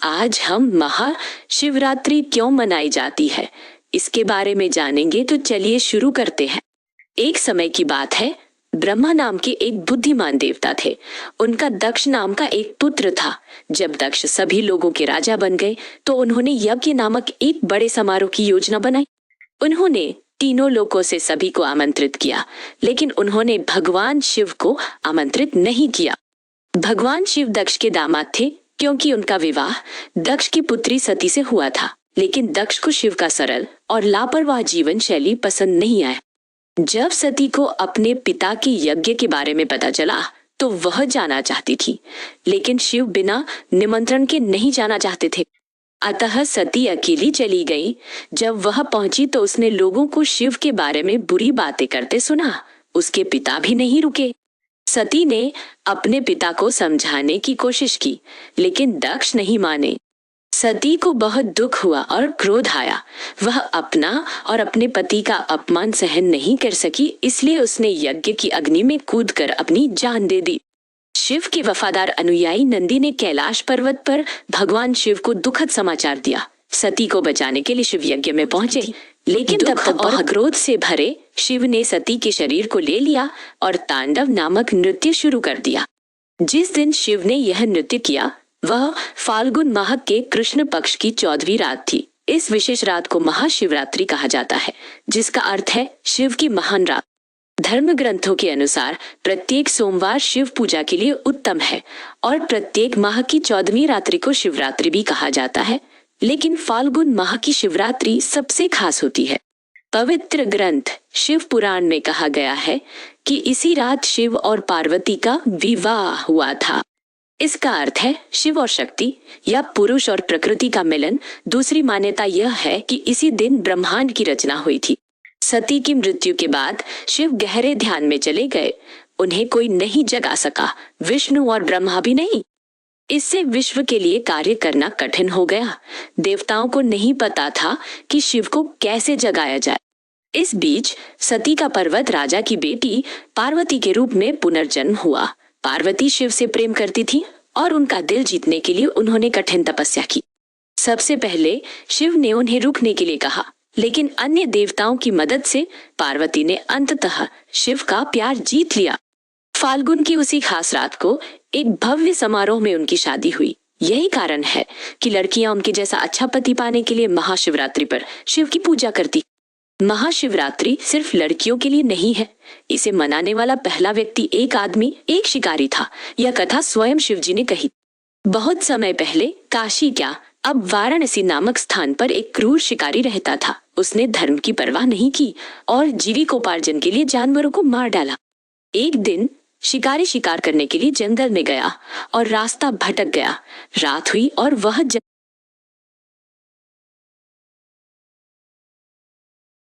आज हम महाशिवरात्रि क्यों मनाई जाती है, इसके बारे में जानेंगे। तो चलिए शुरू करते हैं। एक समय की बात है, ब्रह्मा नाम के एक बुद्धिमान देवता थे। उनका दक्ष नाम का एक पुत्र था। जब दक्ष सभी लोगों के राजा बन गए तो उन्होंने यज्ञ नामक एक बड़े समारोह की योजना बनाई। उन्होंने तीनों लोकों से सभी को आमंत्रित किया, लेकिन उन्होंने भगवान शिव को आमंत्रित नहीं किया। भगवान शिव दक्ष के दामाद थे, क्योंकि उनका विवाह दक्ष की पुत्री सती से हुआ था। लेकिन दक्ष को शिव का सरल और लापरवाह जीवन शैली पसंद नहीं आया। जब सती को अपने पिता के यज्ञ के बारे में पता चला तो वह जाना चाहती थी, लेकिन शिव बिना निमंत्रण के नहीं जाना चाहते थे। अतः सती अकेली चली गई। जब वह पहुंची तो उसने लोगों को शिव के बारे में बुरी बातें करते सुना। उसके पिता भी नहीं रुके। सती ने अपने पिता को समझाने की कोशिश की, लेकिन दक्ष नहीं माने। सती को बहुत दुख हुआ और क्रोध आया। वह अपना और अपने पति का अपमान सहन नहीं कर सकी, इसलिए उसने यज्ञ की अग्नि में कूदकर अपनी जान दे दी। शिव के वफादार अनुयायी नंदी ने कैलाश पर्वत पर भगवान शिव को दुखद समाचार दिया। सती को बचाने के लिए शिव यज्ञ में पहुंचे, लेकिन तब तक और क्रोध से भरे शिव ने सती के शरीर को ले लिया और तांडव नामक नृत्य शुरू कर दिया। जिस दिन शिव ने यह नृत्य किया वह फाल्गुन माह के कृष्ण पक्ष की 14वीं रात थी। इस विशेष रात को महाशिवरात्रि कहा जाता है, जिसका अर्थ है शिव की महान रात। धर्म ग्रंथों के अनुसार प्रत्येक सोमवार शिव पूजा के लिए उत्तम है और प्रत्येक माह की 14वीं रात्रि को शिवरात्रि भी कहा जाता है, लेकिन फाल्गुन माह की शिवरात्रि सबसे खास होती है। पवित्र ग्रंथ शिव पुराण में कहा गया है कि इसी रात शिव और पार्वती का विवाह हुआ था। इसका अर्थ है शिव और शक्ति या पुरुष और प्रकृति का मिलन। दूसरी मान्यता यह है कि इसी दिन ब्रह्मांड की रचना हुई थी। सती की मृत्यु के बाद शिव गहरे ध्यान में चले गए। उन्हें कोई नहीं जगा सका, विष्णु और ब्रह्मा भी नहीं। इससे विश्व के लिए कार्य करना कठिन हो गया। देवताओं को नहीं पता था कि शिव को कैसे जगाया जाए। इस बीच सती का पर्वत राजा की बेटी पार्वती के रूप में पुनर्जन्म हुआ। पार्वती शिव से प्रेम करती थी और उनका दिल जीतने के लिए उन्होंने कठिन तपस्या की। सबसे पहले शिव ने उन्हें रुकने के लिए कहा, लेकिन अन्य देवताओं की मदद से पार्वती ने अंततः शिव का प्यार जीत लिया। फाल्गुन की उसी खास रात को एक भव्य समारोह में उनकी शादी हुई। यही कारण है कि लड़कियां उनके जैसा अच्छा पति पाने के लिए महाशिवरात्रि पर शिव की पूजा करती। महाशिवरात्रि सिर्फ लड़कियों के लिए नहीं है। इसे मनाने वाला पहला व्यक्ति एक आदमी, एक शिकारी था। यह कथा स्वयं शिव जी ने कही। बहुत समय पहले काशी क्या, अब वाराणसी नामक स्थान पर एक क्रूर शिकारी रहता था। उसने धर्म की परवाह नहीं की और जीविकोपार्जन के लिए जानवरों को मार डाला। एक दिन शिकारी शिकार करने के लिए जंगल में गया और रास्ता भटक गया। रात हुई और वह